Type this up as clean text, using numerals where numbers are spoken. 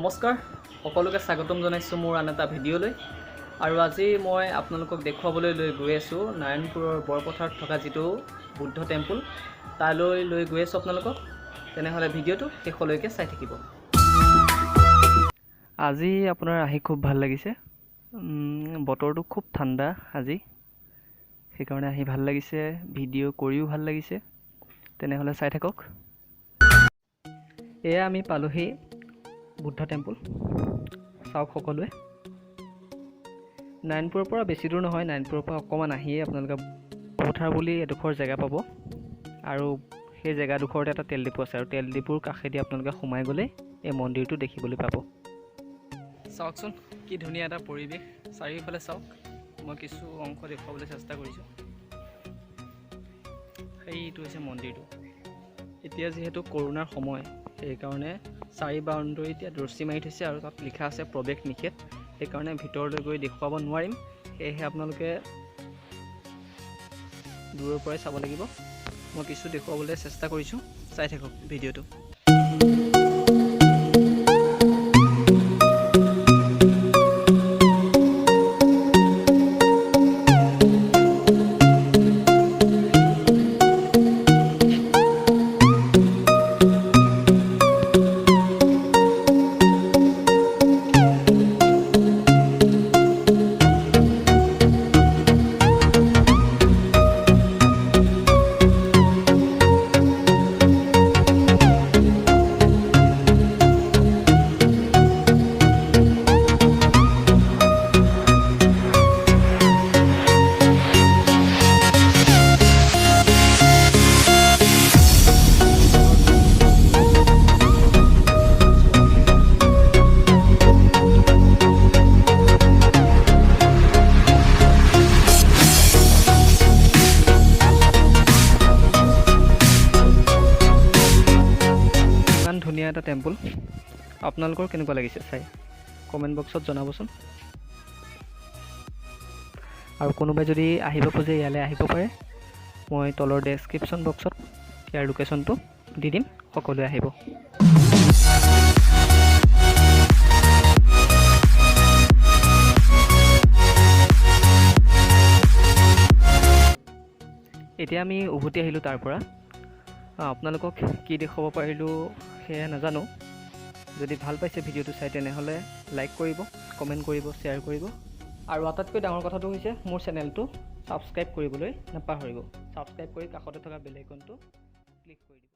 নমস্কাৰ সকলোকে স্বাগতম জনাইছোঁ মোৰ আন এটা ভিডিঅ'লৈ। আৰু আজি মই আপোনালোকক দেখুৱাবলৈ লৈ গৈ আছোঁ নাৰায়ণপুৰৰ বৰপথাৰত থকা যিটো বুদ্ধ টেম্পল, তালৈ লৈ গৈ আছোঁ আপোনালোকক। তেনেহ'লে ভিডিঅ'টো শেষলৈকে চাই থাকিব। আজি আপোনাৰ আহি খুব ভাল লাগিছে, বতৰটো খুব ঠাণ্ডা আজি, সেইকাৰণে আহি ভাল লাগিছে, ভিডিঅ' কৰিও ভাল লাগিছে। তেনেহ'লে চাই থাকক। এয়া আমি পালোহি বুদ্ধ টেম্পল, চাওক সকলোৱে। নাৰায়ণপুৰৰ পৰা বেছি দূৰ নহয়, নাৰায়ণপুৰৰ পৰা অকণমান আহিয়ে আপোনালোকে পথাৰ বুলি এডোখৰ জেগা পাব, আৰু সেই জেগাডোখৰতে এটা তেল ডিপু আছে, আৰু তেল ডিপুৰ কাষেদি আপোনালোকে সোমাই গ'লে এই মন্দিৰটো দেখিবলৈ পাব। চাওকচোন কি ধুনীয়া এটা পৰিৱেশ, চাৰিওফালে চাওক। মই কিছু অংশ দেখুৱাবলৈ চেষ্টা কৰিছোঁ। সেইটো হৈছে মন্দিৰটো। এতিয়া যিহেতু কৰোণাৰ সময়, সেইকাৰণে চাৰি বাউণ্ডৰীত ইয়াত ৰছী মাৰি থৈছে, আৰু তাত লিখা আছে প্ৰৱেশ নিষেধ। সেইকাৰণে ভিতৰলৈ গৈ দেখুৱাব নোৱাৰিম, সেয়েহে আপোনালোকে দূৰৰ পৰাই চাব লাগিব। মই কিছু দেখুৱাবলৈ চেষ্টা কৰিছোঁ, চাই থাকক ভিডিঅ'টো। ধুনীয়া এটা টেম্পল, আপোনালোকৰ কেনেকুৱা লাগিছে চাই কমেণ্ট বক্সত জনাবচোন। আৰু কোনোবাই যদি আহিব খোজে ইয়ালৈ আহিব পাৰে, মই তলৰ ডেছক্ৰিপশ্যন বক্সত ইয়াৰ লোকেশ্যনটো দি দিম, সকলোৱে আহিব। এতিয়া আমি উভতি আহিলোঁ তাৰ পৰা। আপোনালোকক কি দেখুৱাব পাৰিলোঁ সেয়া নাজানো। যদি ভাল পাইছে ভিডিঅ'টো চাই, তেনেহ'লে লাইক কৰিব, কমেণ্ট কৰিব, শ্বেয়াৰ কৰিব, আৰু আটাইতকৈ ডাঙৰ কথাটো হৈছে মোৰ চেনেলটো ছাবস্ক্ৰাইব কৰিবলৈ নাপাহৰিব। ছাবস্ক্ৰাইব কৰি কাষতে থকা বেল আইকনটো ক্লিক কৰি দিব।